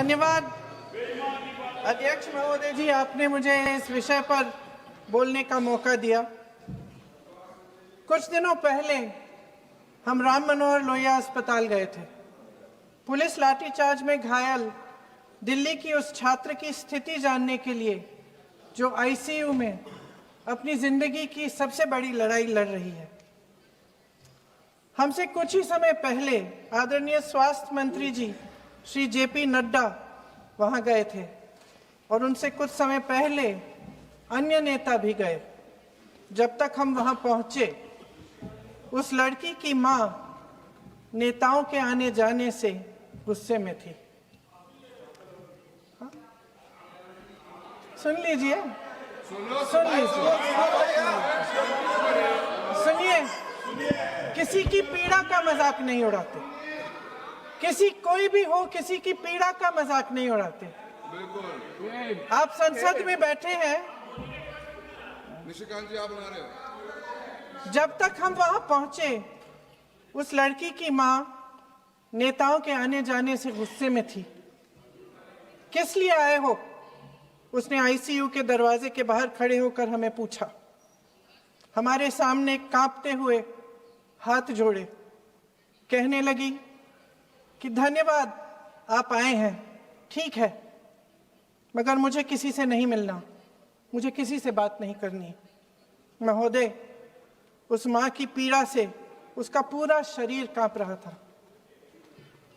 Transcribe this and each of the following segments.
धन्यवाद अध्यक्ष महोदय जी, आपने मुझे इस विषय पर बोलने का मौका दिया। कुछ दिनों पहले हम राम मनोहर लोहिया अस्पताल गए थे। पुलिस लाठीचार्ज में घायल दिल्ली की उस छात्र की स्थिति जानने के लिए जो आईसीयू में अपनी जिंदगी की सबसे बड़ी लड़ाई लड़ रही है। हमसे कुछ ही समय पहले आदरणीय स्वास्थ्य मंत्री जी श्री जेपी नड्डा वहां गए थे और उनसे कुछ समय पहले अन्य नेता भी गए। जब तक हम वहां पहुंचे, उस लड़की की मां नेताओं के आने जाने से गुस्से में थी। सुन लीजिए, सुनिए, किसी की पीड़ा का मजाक नहीं उड़ाते। किसी कोई भी हो, किसी की पीड़ा का मजाक नहीं उड़ाते। आप संसद में बैठे हैं, निशिकांत जी आप बना रहे हो। जब तक हम वहां पहुंचे, उस लड़की की मां नेताओं के आने जाने से गुस्से में थी। किस लिए आए हो? उसने आईसीयू के दरवाजे के बाहर खड़े होकर हमें पूछा। हमारे सामने कांपते हुए हाथ जोड़े कहने लगी कि धन्यवाद आप आए हैं, ठीक है, मगर मुझे किसी से नहीं मिलना, मुझे किसी से बात नहीं करनी। महोदय, उस मां की पीड़ा से उसका पूरा शरीर कांप रहा था,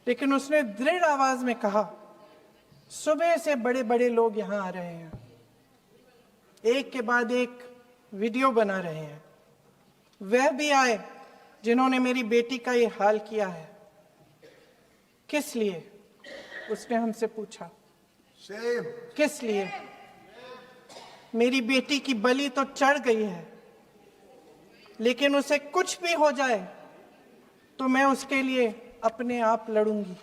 लेकिन उसने दृढ़ आवाज में कहा, सुबह से बड़े बड़े लोग यहां आ रहे हैं, एक के बाद एक वीडियो बना रहे हैं। वह भी आए जिन्होंने मेरी बेटी का ये हाल किया है। किस लिए? उसने हमसे पूछा। किस लिए? मेरी बेटी की बलि तो चढ़ गई है, लेकिन उसे कुछ भी हो जाए तो मैं उसके लिए अपने आप लड़ूंगी।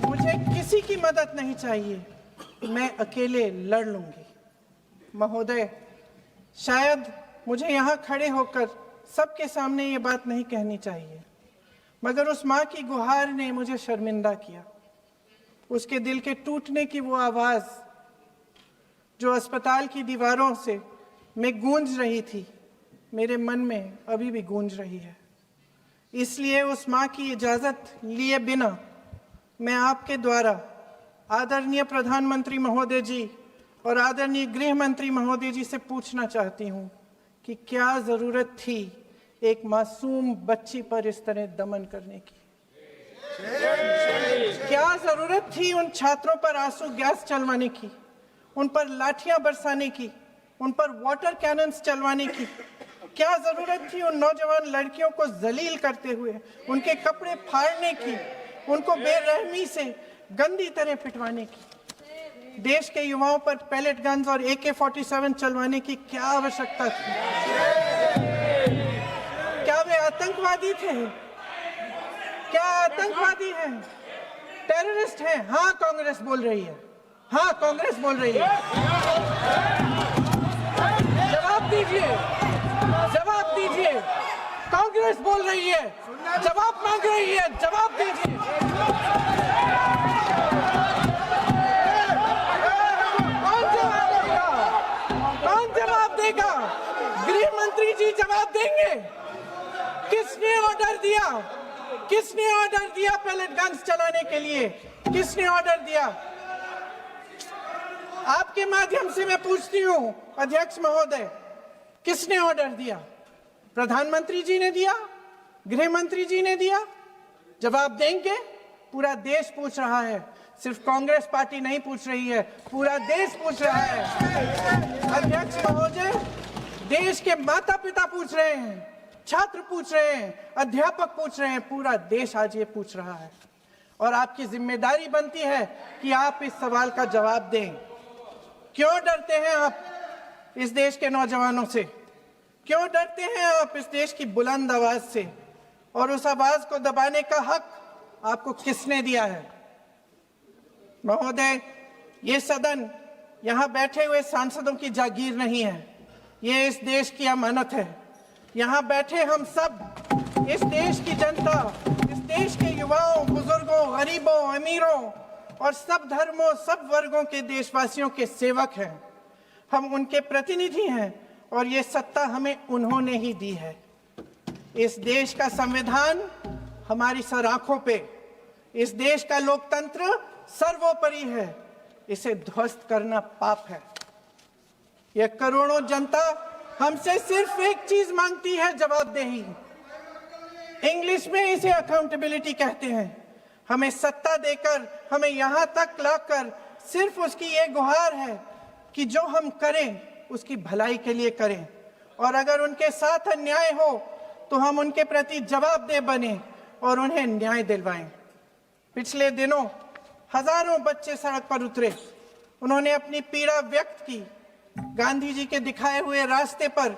मुझे किसी की मदद नहीं चाहिए, मैं अकेले लड़ लूंगी। महोदय, शायद मुझे यहाँ खड़े होकर सबके सामने ये बात नहीं कहनी चाहिए, मगर उस माँ की गुहार ने मुझे शर्मिंदा किया। उसके दिल के टूटने की वो आवाज जो अस्पताल की दीवारों से में गूंज रही थी, मेरे मन में अभी भी गूंज रही है। इसलिए उस माँ की इजाजत लिए बिना मैं आपके द्वारा आदरणीय प्रधानमंत्री महोदय जी और आदरणीय गृह मंत्री महोदय जी से पूछना चाहती हूँ कि क्या जरूरत थी एक मासूम बच्ची पर इस तरह दमन करने की? क्या जरूरत थी उन छात्रों पर आंसू गैस चलवाने की, उन पर लाठियां बरसाने की, उन पर वाटर कैनन्स चलवाने की? क्या जरूरत थी उन नौजवान लड़कियों को जलील करते हुए उनके कपड़े फाड़ने की, उनको बेरहमी से गंदी तरह पिटवाने की? देश के युवाओं पर पैलेट गन्स और AK-47 चलवाने की क्या आवश्यकता थी? क्या वे आतंकवादी थे? क्या आतंकवादी हैं? टेररिस्ट हैं? हाँ, कांग्रेस बोल रही है। हाँ, कांग्रेस बोल रही है। जवाब दीजिए, जवाब दीजिए। कांग्रेस बोल रही है, जवाब मांग रही है, जवाब दीजिए। गृह मंत्री जी जवाब देंगे। किसने ऑर्डर दिया? किसने ऑर्डर दिया पैलेट गन्स चलाने के लिए? किसने ऑर्डर दिया? आपके माध्यम से मैं पूछती हूं अध्यक्ष महोदय, किसने ऑर्डर दिया? प्रधानमंत्री जी ने दिया? गृह मंत्री जी ने दिया? जवाब देंगे? पूरा देश पूछ रहा है, सिर्फ कांग्रेस पार्टी नहीं पूछ रही है, पूरा देश पूछ रहा है। अध्यक्ष महोदय, देश के माता पिता पूछ रहे हैं, छात्र पूछ रहे हैं, अध्यापक पूछ रहे हैं, पूरा देश आज ये पूछ रहा है। और आपकी जिम्मेदारी बनती है कि आप इस सवाल का जवाब दें। क्यों डरते हैं आप इस देश के नौजवानों से? क्यों डरते हैं आप इस देश की बुलंद आवाज से? और उस आवाज को दबाने का हक आपको किसने दिया है? महोदय, ये सदन यहाँ बैठे हुए सांसदों की जागीर नहीं है, ये इस देश की अमानत है। यहाँ बैठे हम सब इस देश की जनता, इस देश के युवाओं, बुजुर्गों, गरीबों, अमीरों और सब धर्मों, सब वर्गों के देशवासियों के सेवक हैं। हम उनके प्रतिनिधि हैं और ये सत्ता हमें उन्होंने ही दी है। इस देश का संविधान हमारी सर आंखों पे, इस देश का लोकतंत्र सर्वोपरि है। इसे ध्वस्त करना पाप है। यह करोड़ों जनता हमसे सिर्फ एक चीज मांगती है, जवाबदेही। इंग्लिश में इसे अकाउंटेबिलिटी कहते हैं। हमें सत्ता देकर, हमें यहां तक लाकर सिर्फ उसकी ये गुहार है कि जो हम करें उसकी भलाई के लिए करें, और अगर उनके साथ अन्याय हो तो हम उनके प्रति जवाबदेह बने और उन्हें न्याय दिलवाएं। पिछले दिनों हजारों बच्चे सड़क पर उतरे। उन्होंने अपनी पीड़ा व्यक्त की। गांधी जी के दिखाए हुए रास्ते पर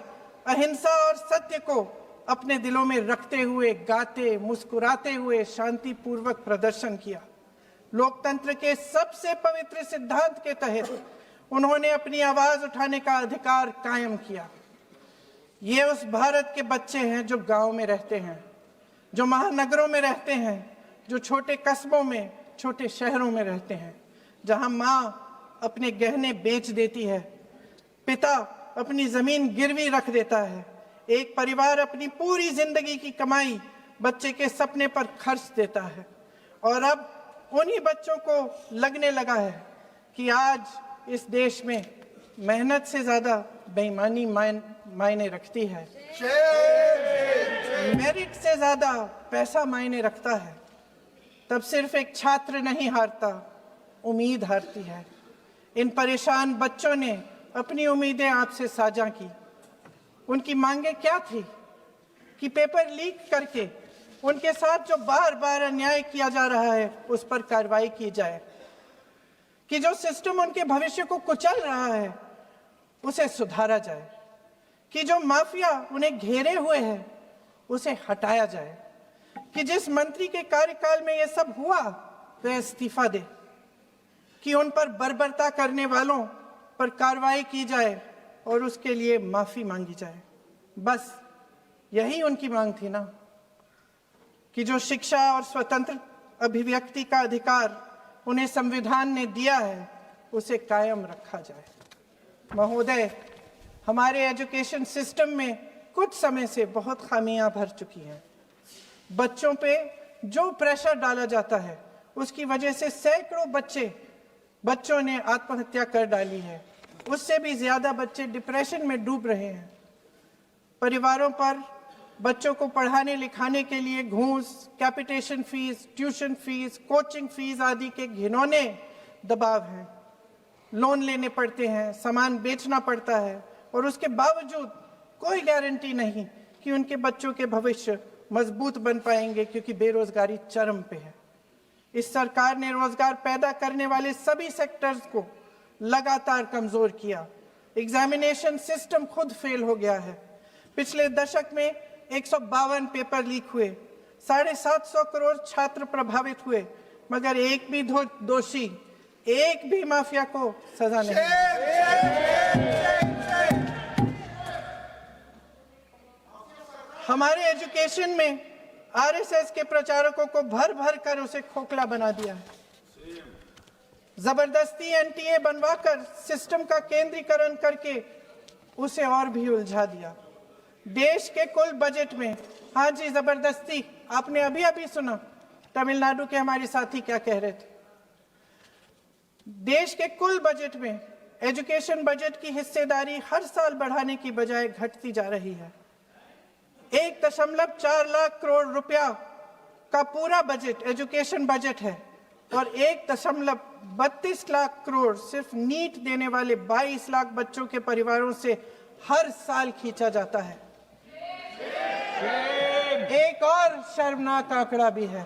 अहिंसा और सत्य को अपने दिलों में रखते हुए, गाते, मुस्कुराते हुए शांतिपूर्वक प्रदर्शन किया। लोकतंत्र के सबसे पवित्र सिद्धांत के तहत उन्होंने अपनी आवाज उठाने का अधिकार कायम किया। ये उस भारत के बच्चे हैं जो गांव में रहते हैं, जो महानगरों में रहते हैं, जो छोटे कस्बों में, छोटे शहरों में रहते हैं, जहां माँ अपने गहने बेच देती है, पिता अपनी जमीन गिरवी रख देता है, एक परिवार अपनी पूरी जिंदगी की कमाई बच्चे के सपने पर खर्च देता है। और अब उन्हीं बच्चों को लगने लगा है कि आज इस देश में मेहनत से ज्यादा बेईमानी मायने रखती है, मेरिट से ज्यादा पैसा मायने रखता है। तब सिर्फ एक छात्र नहीं हारता, उम्मीद हारती है। इन परेशान बच्चों ने अपनी उम्मीदें आपसे साझा की। उनकी मांगे क्या थी? कि पेपर लीक करके उनके साथ जो बार बार अन्याय किया जा रहा है उस पर कार्रवाई की जाए, कि जो सिस्टम उनके भविष्य को कुचल रहा है उसे सुधारा जाए, कि जो माफिया उन्हें घेरे हुए है उसे हटाया जाए, कि जिस मंत्री के कार्यकाल में यह सब हुआ वह इस्तीफा दे, कि उन पर बर्बरता करने वालों पर कार्रवाई की जाए और उसके लिए माफी मांगी जाए। बस यही उनकी मांग थी ना, कि जो शिक्षा और स्वतंत्र अभिव्यक्ति का अधिकार उन्हें संविधान ने दिया है उसे कायम रखा जाए। महोदय, हमारे एजुकेशन सिस्टम में कुछ समय से बहुत खामियां भर चुकी हैं। बच्चों पे जो प्रेशर डाला जाता है उसकी वजह से सैकड़ों बच्चों ने आत्महत्या कर डाली है। उससे भी ज्यादा बच्चे डिप्रेशन में डूब रहे हैं। परिवारों पर बच्चों को पढ़ाने लिखाने के लिए घूस, capitation fees, tuition fees, coaching fees आदि के घिनौने दबाव हैं। लोन लेने पड़ते हैं, सामान बेचना पड़ता है और उसके बावजूद कोई गारंटी नहीं कि उनके बच्चों के भविष्य मजबूत बन पाएंगे, क्योंकि बेरोजगारी चरम पे है। इस सरकार ने रोजगार पैदा करने वाले सभी सेक्टर्स को लगातार कमजोर किया। एग्जामिनेशन सिस्टम खुद फेल हो गया है। पिछले दशक में 152 पेपर लीक हुए, 750 करोड़ छात्र प्रभावित हुए, मगर एक भी दोषी, एक भी माफिया को सजा नहीं। हमारे एजुकेशन में आरएसएस के प्रचारकों को भर भर कर उसे खोखला बना दिया है। जबरदस्ती एनटीए बनवाकर सिस्टम का केंद्रीकरण करके उसे और भी उलझा दिया। देश के कुल बजट में, हाँ जी जबरदस्ती, आपने अभी अभी सुना तमिलनाडु के हमारे साथी क्या कह रहे थे। देश के कुल बजट में एजुकेशन बजट की हिस्सेदारी हर साल बढ़ाने की बजाय घटती जा रही है। 1.4 लाख करोड़ रुपया का पूरा बजट एजुकेशन बजट है और 1.32 लाख करोड़ सिर्फ नीट देने वाले 22 लाख बच्चों के परिवारों से हर साल खींचा जाता है। एक और शर्मनाक आंकड़ा भी है।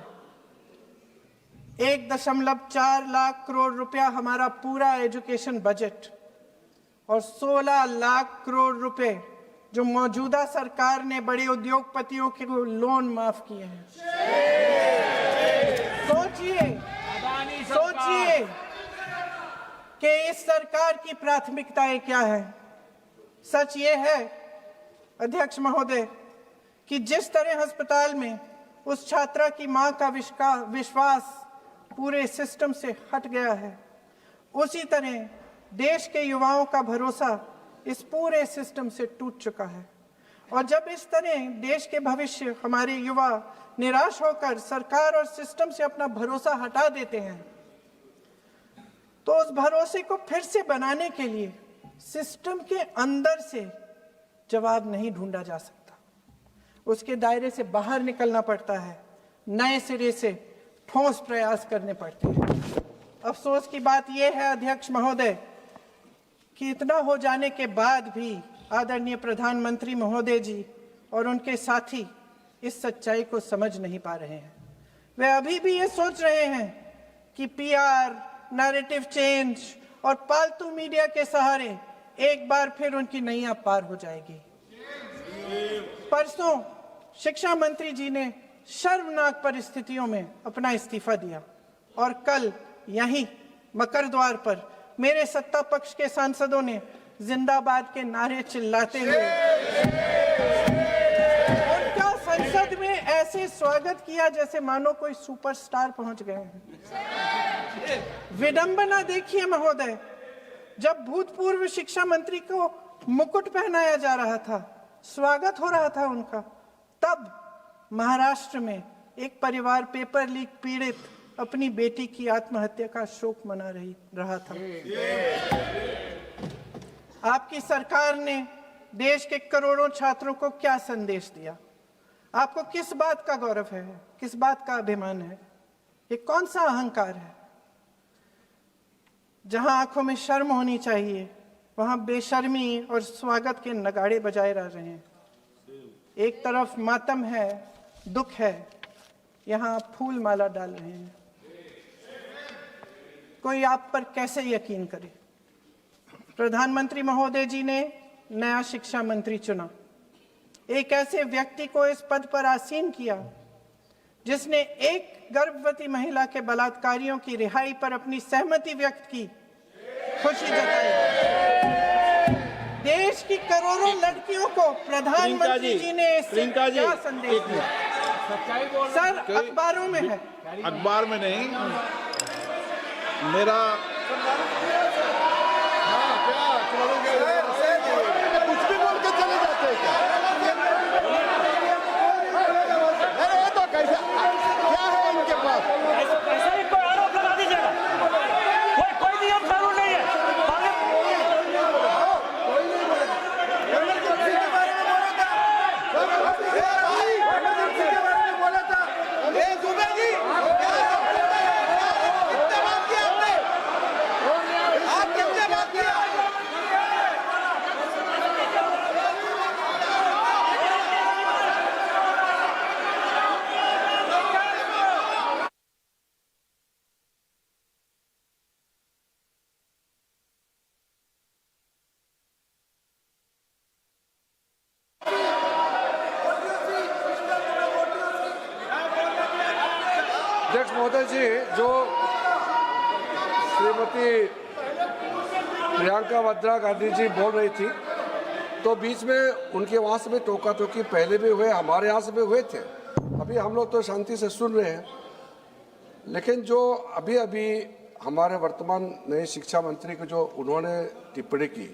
1.4 लाख करोड़ रुपया हमारा पूरा एजुकेशन बजट और 16 लाख करोड़ रुपए जो मौजूदा सरकार ने बड़े उद्योगपतियों के लोन माफ किए हैं। सोचिए कि इस सरकार की प्राथमिकताएं क्या है। सच ये है अध्यक्ष महोदय कि जिस तरह अस्पताल में उस छात्रा की मां का विश्वास पूरे सिस्टम से हट गया है, उसी तरह देश के युवाओं का भरोसा इस पूरे सिस्टम से टूट चुका है। और जब इस तरह देश के भविष्य हमारे युवा निराश होकर सरकार और सिस्टम से अपना भरोसा हटा देते हैं, तो उस भरोसे को फिर से बनाने के लिए सिस्टम के अंदर से जवाब नहीं ढूंढा जा सकता, उसके दायरे से बाहर निकलना पड़ता है, नए सिरे से ठोस प्रयास करने पड़ते हैं। अफसोस की बात यह है अध्यक्ष महोदय कि इतना हो जाने के बाद भी आदरणीय प्रधानमंत्री महोदय जी और उनके साथी इस सच्चाई को समझ नहीं पा रहे हैं। वे अभी भी ये सोच रहे हैं कि पीआर, नैरेटिव चेंज और पालतू मीडिया के सहारे एक बार फिर उनकी नैया पार हो जाएगी। परसों शिक्षा मंत्री जी ने शर्मनाक परिस्थितियों में अपना इस्तीफा दिया और कल यहीं मकर द्वार पर मेरे सत्ता पक्ष के सांसदों ने जिंदाबाद के नारे चिल्लाते हुए उनका संसद में ऐसे स्वागत किया जैसे मानो कोई सुपरस्टार पहुंच गए हैं। विडंबना देखिए महोदय, जब भूतपूर्व शिक्षा मंत्री को मुकुट पहनाया जा रहा था, स्वागत हो रहा था उनका, तब महाराष्ट्र में एक परिवार पेपर लीक पीड़ित अपनी बेटी की आत्महत्या का शोक मना रहा था। आपकी सरकार ने देश के करोड़ों छात्रों को क्या संदेश दिया? आपको किस बात का गौरव है, किस बात का अभिमान है? ये कौन सा अहंकार है? जहां आंखों में शर्म होनी चाहिए, वहां बेशर्मी और स्वागत के नगाड़े बजाए जा रहे हैं। एक तरफ मातम है, दुख है, यहां फूल माला डाल रहे हैं। कोई आप पर कैसे यकीन करे? प्रधानमंत्री महोदय जी ने नया शिक्षा मंत्री चुना, एक ऐसे व्यक्ति को इस पद पर आसीन किया जिसने एक गर्भवती महिला के बलात्कारियों की रिहाई पर अपनी सहमति व्यक्त की, खुशी जताई। देश की करोड़ों लड़कियों को प्रधानमंत्री जी ने इससे क्या संदेश दिया? सर, अखबारों में है, अखबार में नहीं। मेरा कुछ भी बोल के चले जाते हैं क्या? अरे ये तो कैसे, क्या है इनके पास? ऐसा ही कोई आरोप लगा दीजिएगा, कोई नियम कानून नहीं है। अध्यक्ष महोदय जी, जो श्रीमती प्रियंका वाड्रा गांधी जी बोल रही थी, तो बीच में उनके वहाँ से भी टोका टोकी पहले भी हुए, हमारे यहाँ से भी हुए थे। अभी हम लोग तो शांति से सुन रहे हैं, लेकिन जो अभी अभी हमारे वर्तमान नए शिक्षा मंत्री को जो उन्होंने टिप्पणी की,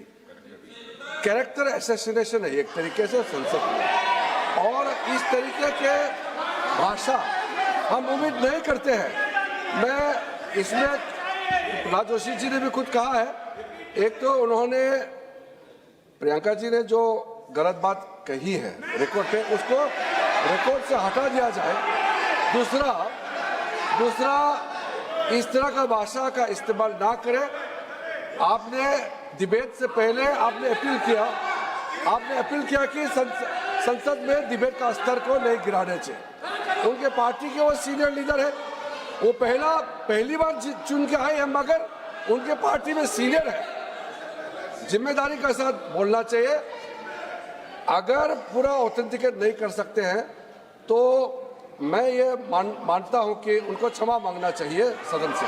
कैरेक्टर असैसिनेशन है एक तरीके से संसद में, और इस तरीके के भाषा हम उम्मीद नहीं करते हैं। मैं इसमें प्रहलाद जोशी जी ने भी खुद कहा है, एक तो उन्होंने प्रियंका जी ने जो गलत बात कही है रिकॉर्ड पे, उसको रिकॉर्ड से हटा दिया जाए। दूसरा इस तरह का भाषा का इस्तेमाल ना करें। आपने डिबेट से पहले आपने अपील किया कि संसद में डिबेट का स्तर को नहीं गिराने चाहिए। उनके पार्टी के वो सीनियर लीडर है, वो पहली बार चुन के आए हैं, मगर उनके पार्टी में सीनियर है, जिम्मेदारी के साथ बोलना चाहिए। अगर पूरा ऑथेंटिकेट नहीं कर सकते हैं तो मैं ये मानता हूं कि उनको क्षमा मांगना चाहिए सदन से।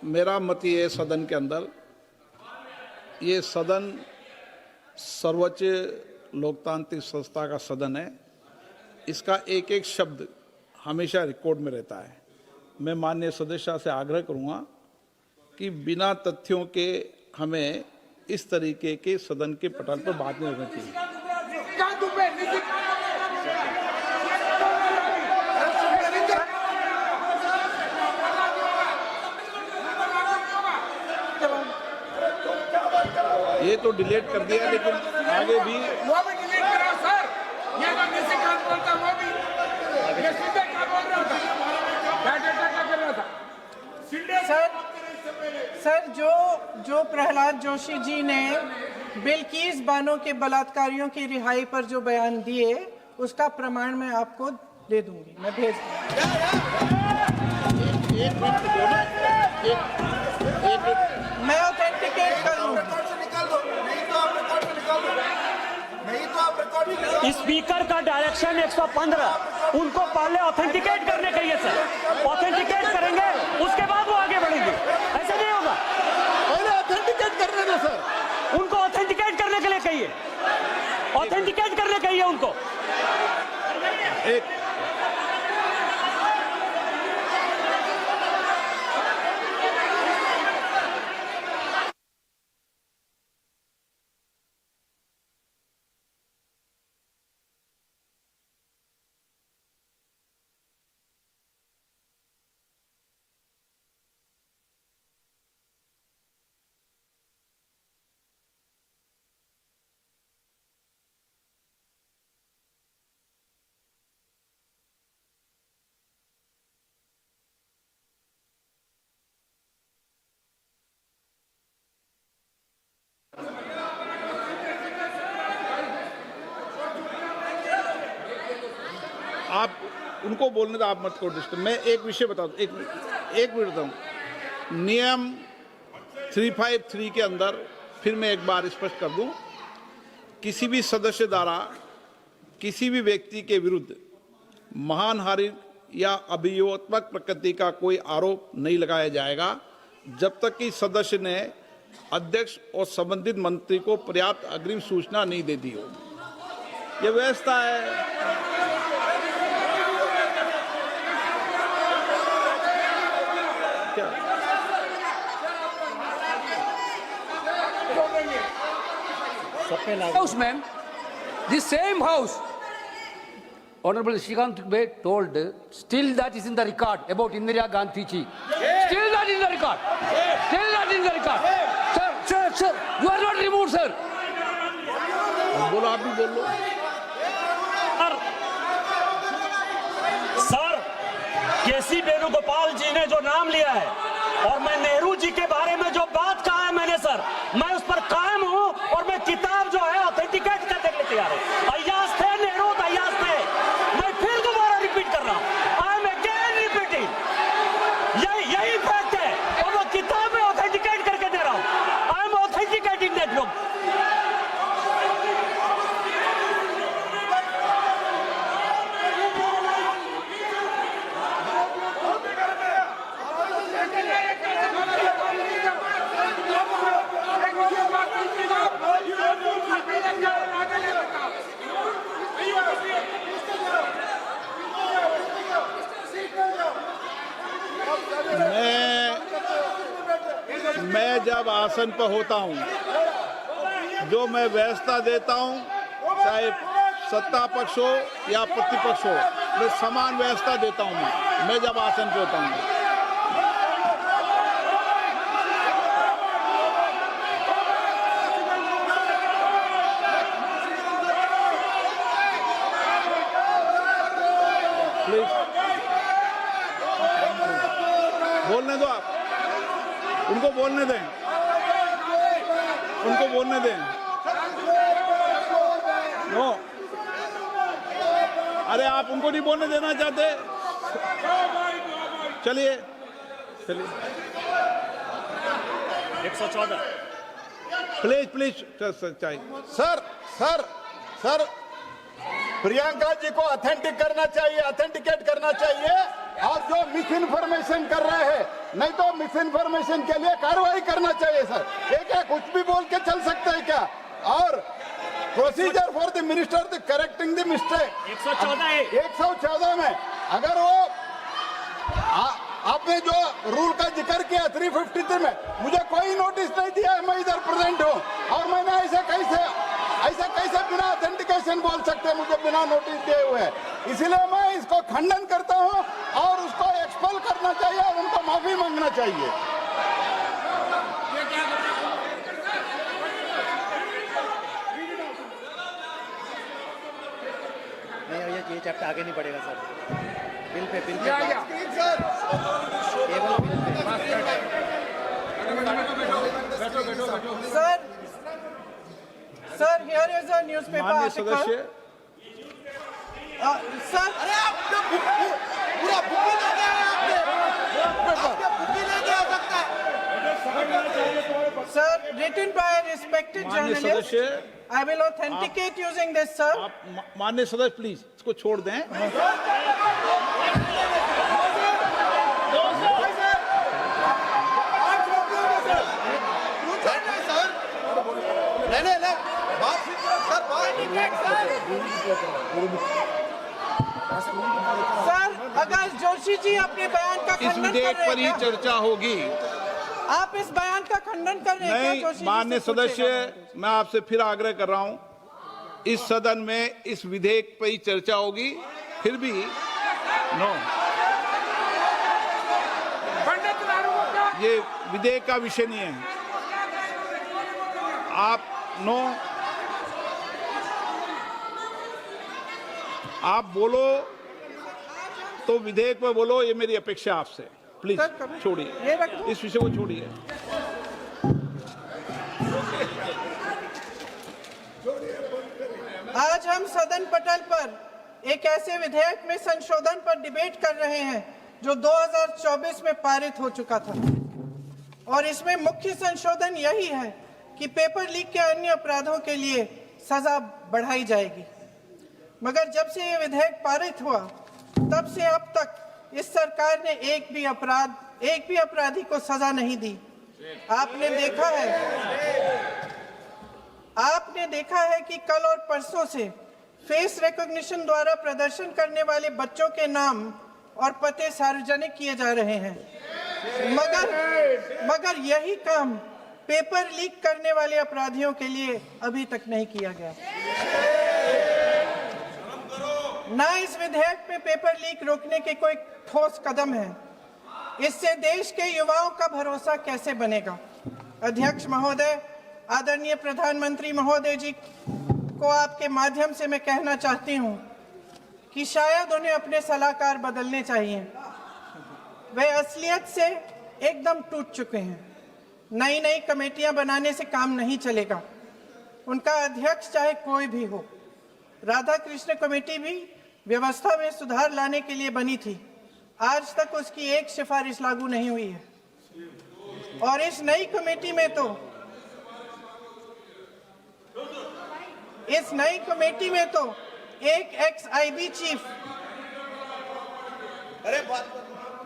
मेरा मत ये सदन के अंदर ये सदन सर्वोच्च लोकतांत्रिक संस्था का सदन है। इसका एक एक शब्द हमेशा रिकॉर्ड में रहता है। मैं माननीय सदस्य से आग्रह करूंगा कि बिना तथ्यों के हमें इस तरीके के सदन के पटल पर बात नहीं करनी चाहिए। ये तो डिलीट कर दिया, लेकिन आगे भी वो भी डिलीट करा सर। ये तो निशिकांत बोलता वो भी ये सीधे क्या बोल रहा था, क्या डेटा क्या कर रहा था सर जो प्रहलाद जोशी जी ने बिल्किस बानो के बलात्कारियों की रिहाई पर जो बयान दिए, उसका प्रमाण मैं आपको दे दूंगी, मैं भेज मैं ऑथेंटिकेट करूंगा। स्पीकर का डायरेक्शन 115, उनको पहले ऑथेंटिकेट करने कहिए सर। ऑथेंटिकेट करेंगे उसके बाद वो आगे बढ़ेंगे, ऐसे नहीं होगा। पहले ऑथेंटिकेट करने दो सर। उनको ऑथेंटिकेट करने के लिए कहिए, ऑथेंटिकेट करने कहिए उनको। आप उनको बोलने तो आप मत करो डिस्टर्ब। मैं एक विषय बता दूं, एक मिनट बताऊं। नियम 353 के अंदर फिर मैं एक बार स्पष्ट कर दूं, किसी भी सदस्य द्वारा किसी भी व्यक्ति के विरुद्ध मानहानि या अभियोगात्मक प्रकृति का कोई आरोप नहीं लगाया जाएगा जब तक कि सदस्य ने अध्यक्ष और संबंधित मंत्री को पर्याप्त अग्रिम सूचना नहीं दे दी हो। यह व्यवस्था है। House, ma'am, the same house, Honorable Shrikant Bey told, still that is in the record about Indira Gandhi ji. Still that is in the record. Still that is in the record. Sir, you are not removed, sir. बोलो, आप भी बोल लो। Sir, केसी वेणुगोपाल जी ने जो नाम लिया है और मैं नेहरू जी के बारे में जो बात कहा है मैंने सर, मैं उस पर कायम हूं और मैं किताब जो है ऑथेंटिकेट कर देने तैयार हूं। अय्याज थे नेहरू, अय्याज थे। मैं फिर दोबारा रिपीट कर रहा हूं, आई एम अगेन रिपीटिंग। यही फैक्ट है और मैं किताब में ऑथेंटिकेट करके दे रहा हूं। I am authenticating that book. मैं जब आसन पर होता हूं, जो मैं व्यवस्था देता हूं, चाहे सत्ता पक्ष हो या प्रतिपक्ष हो, मैं समान व्यवस्था देता हूं। मैं जब आसन पर होता हूं, प्लीज बोलने दो। आप उनको बोलने दें, उनको बोलने दें। नो, अरे आप उनको नहीं बोलने देना चाहते? चलिए 114 प्लीज चाहिए। सर प्रियंका जी को ऑथेंटिकेट करना चाहिए और जो मिस इन्फॉर्मेशन कर रहे हैं, नहीं तो मिस इन्फॉर्मेशन के लिए कार्रवाई करना चाहिए सर। एक कुछ भी बोल के चल procedure for the minister the correcting the mistake. 114 में अगर वो आपने जो रूल का जिक्र किया 353 में, मुझे कोई नोटिस नहीं दिया है, मैं इधर प्रेजेंट हूँ और मैंने ऐसे कैसे बिना ऑथेंटिकेशन बोल सकते, मुझे बिना नोटिस दिए हुए। इसीलिए मैं इसको खंडन करता हूँ और उसको एक्सपेल करना चाहिए और उनको माफी मांगना चाहिए। नहीं, ये चैप्टर आगे नहीं बढ़ेगा sir. Bill pay sir here is a newspaper माननीय आर्टिकल। सदस्य, सर अरे आपने पूरा बुकी ले गया है, आपने बुकी ले गया सकता है। Sir, written by a respected माननीय journalist, सदस्य, I will authenticate using this, sir. आप माननीय सदस्य प्लीज इसको छोड़ दें। नहीं, सर, अगर जोशी जी अपने बयान का इस खंडन कर विधेयक रहे पर ही हैं क्या? चर्चा होगी। आप इस बयान का खंडन कर रहे हैं क्या नहीं, जोशी जी? माननीय से पूछिएगा। सदस्य, मैं आपसे फिर आग्रह कर रहा हूं, इस सदन में इस विधेयक पर ही चर्चा होगी, फिर भी नो, पंडित नारायण का ये विधेयक का विषय नहीं है। आप नो, आप बोलो तो विधेयक पे बोलो, ये मेरी अपेक्षा आपसे। प्लीज सर, करो। छोड़िए, ये रख दो। इस विषय को छोड़िए। आज हम सदन पटल पर एक ऐसे विधेयक में संशोधन पर डिबेट कर रहे हैं जो 2024 में पारित हो चुका था और इसमें मुख्य संशोधन यही है कि पेपर लीक के अन्य अपराधों के लिए सजा बढ़ाई जाएगी। मगर जब से ये विधेयक पारित हुआ तब से अब तक इस सरकार ने एक भी अपराधी को सजा नहीं दी। आपने देखा है कि कल और परसों से फेस रिकॉग्निशन द्वारा प्रदर्शन करने वाले बच्चों के नाम और पते सार्वजनिक किए जा रहे हैं, मगर यही काम पेपर लीक करने वाले अपराधियों के लिए अभी तक नहीं किया गया। ना इस विधेयक पे पेपर लीक रोकने के कोई ठोस कदम है। इससे देश के युवाओं का भरोसा कैसे बनेगा? अध्यक्ष महोदय, आदरणीय प्रधानमंत्री महोदय जी को आपके माध्यम से मैं कहना चाहती हूं कि शायद उन्हें अपने सलाहकार बदलने चाहिए। वे असलियत से एकदम टूट चुके हैं। नई कमेटियां बनाने से काम नहीं चलेगा। उनका अध्यक्ष चाहे कोई भी हो। राधा कृष्ण कमेटी भी व्यवस्था में सुधार लाने के लिए बनी थी। आज तक उसकी एक सिफारिश लागू नहीं हुई है और इस नई कमेटी में तो एक एक्स-आईबी चीफ,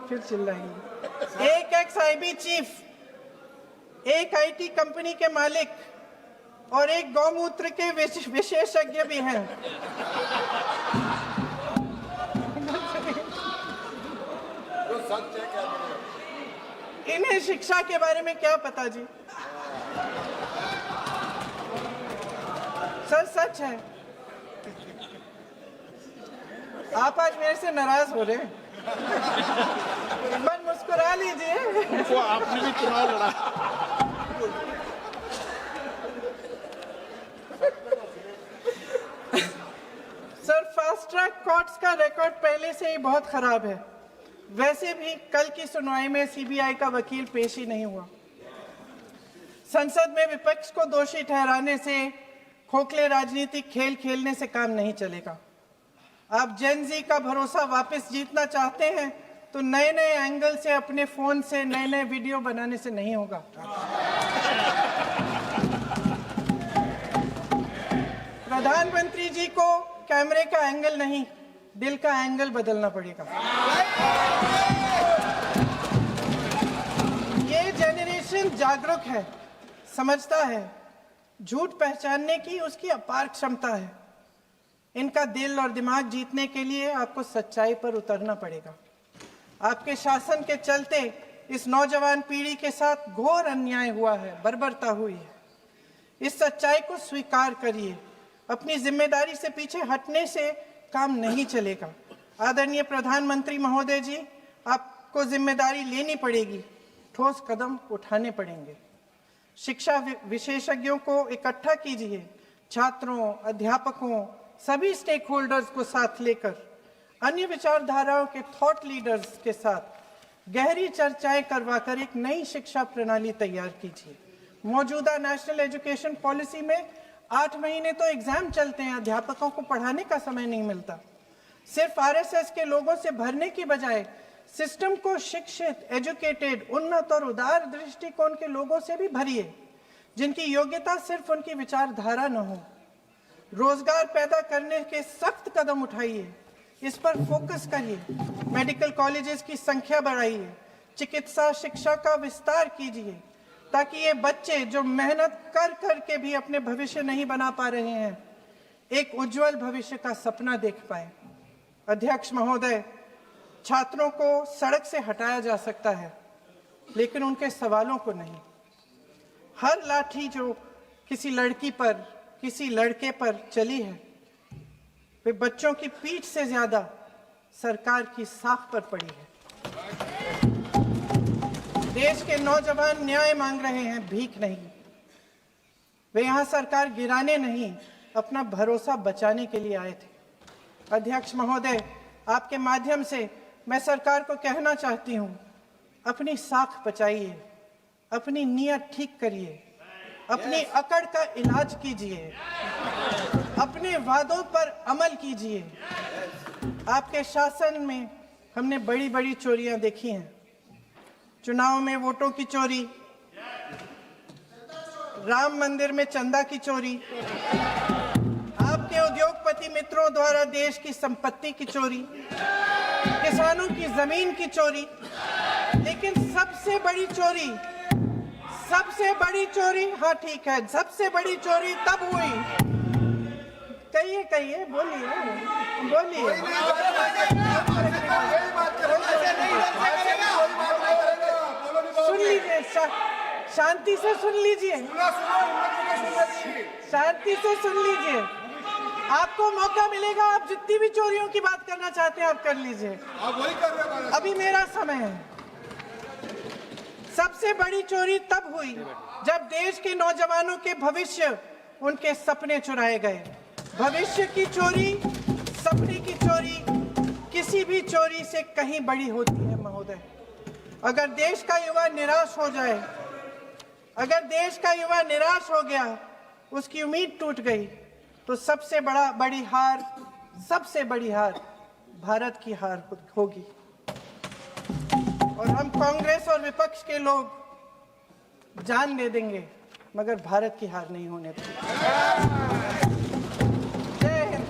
फिर चिल्लाएंगे, एक एक्स-आईबी चीफ, एक आईटी कंपनी के मालिक और एक गौमूत्र के विशेषज्ञ भी हैं। इन्हें शिक्षा के बारे में क्या पता जी? सर, सच है। आप आज मेरे से नाराज हो रहे हैं। बस मुस्कुरा लीजिए। उनको आपने भी चुनाव लड़ा। सर, फास्ट ट्रैक कोर्ट्स का रिकॉर्ड पहले से ही बहुत खराब है। वैसे भी कल की सुनवाई में सीबीआई का वकील पेश ही नहीं हुआ। संसद में विपक्ष को दोषी ठहराने से, खोखले राजनीतिक खेल खेलने से काम नहीं चलेगा। आप जेन जी का भरोसा वापस जीतना चाहते हैं तो नए एंगल से, अपने फोन से नए वीडियो बनाने से नहीं होगा। प्रधानमंत्री जी को कैमरे का एंगल नहीं, दिल का एंगल बदलना पड़ेगा। ये जेनरेशन जागरूक है, समझता है झूठ पहचानने की उसकी अपार क्षमता है। इनका दिल और दिमाग जीतने के लिए आपको सच्चाई पर उतरना पड़ेगा। आपके शासन के चलते इस नौजवान पीढ़ी के साथ घोर अन्याय हुआ है, बर्बरता हुई है। इस सच्चाई को स्वीकार करिए। अपनी जिम्मेदारी से पीछे हटने से काम नहीं चलेगा। आदरणीय प्रधानमंत्री महोदय जी, आपको जिम्मेदारी लेनी पड़ेगी, ठोस कदम उठाने पड़ेंगे। शिक्षा विशेषज्ञों को इकट्ठा कीजिए, छात्रों, अध्यापकों, सभी स्टेक होल्डर्स को साथ लेकर, अन्य विचारधाराओं के थॉट लीडर्स के साथ गहरी चर्चाएं करवाकर एक नई शिक्षा प्रणाली तैयार कीजिए। मौजूदा नेशनल एजुकेशन पॉलिसी में 8 महीने तो एग्जाम चलते हैं, अध्यापकों को पढ़ाने का समय नहीं मिलता। सिर्फ आरएसएस के लोगों से भरने की बजाय सिस्टम को शिक्षित, एजुकेटेड, उन्नत और उदार दृष्टिकोण के लोगों से भी भरिए, जिनकी योग्यता सिर्फ उनकी विचारधारा न हो। रोजगार पैदा करने के सख्त कदम उठाइए, इस पर फोकस करिए। मेडिकल कॉलेजेस की संख्या बढ़ाइए, चिकित्सा शिक्षा का विस्तार कीजिए, ताकि ये बच्चे जो मेहनत कर कर के भी अपने भविष्य नहीं बना पा रहे हैं, एक उज्जवल भविष्य का सपना देख पाए। अध्यक्ष महोदय, छात्रों को सड़क से हटाया जा सकता है, लेकिन उनके सवालों को नहीं। हर लाठी जो किसी लड़की पर, किसी लड़के पर चली है, वे बच्चों की पीठ से ज्यादा सरकार की साख पर पड़ी है। देश के नौजवान न्याय मांग रहे हैं, भीख नहीं। वे यहां सरकार गिराने नहीं, अपना भरोसा बचाने के लिए आए थे। अध्यक्ष महोदय, आपके माध्यम से मैं सरकार को कहना चाहती हूं, अपनी साख बचाइए, अपनी नीयत ठीक करिए, अपनी अकड़ का इलाज कीजिए, अपने वादों पर अमल कीजिए। आपके शासन में हमने बड़ी बड़ी चोरियां देखी हैं। चुनाव में वोटों की चोरी, राम मंदिर में चंदा की चोरी, आपके उद्योगपति मित्रों द्वारा देश की संपत्ति की चोरी, किसानों की जमीन की चोरी। लेकिन सबसे बड़ी चोरी, हाँ ठीक है, सबसे बड़ी चोरी तब हुई। कहिए, बोलिए। सुन लीजिए, शांति से सुन लीजिए, शांति से सुन लीजिए। आपको मौका मिलेगा, आप जितनी भी चोरियों की बात करना चाहते हैं आप कर लीजिए, अभी मेरा समय है। सबसे बड़ी चोरी तब हुई जब देश के नौजवानों के भविष्य, उनके सपने चुराए गए। भविष्य की चोरी, सपने की चोरी किसी भी चोरी से कहीं बड़ी होती है महोदय। अगर देश का युवा निराश हो जाए, अगर देश का युवा निराश हो गया, उसकी उम्मीद टूट गई, तो सबसे बड़ी हार भारत की हार होगी। और हम कांग्रेस और विपक्ष के लोग जान दे देंगे, मगर भारत की हार नहीं होने देंगे। जय हिंद।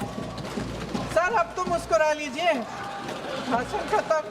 सर, अब तो मुस्कुरा लीजिए, भाषण खत्म।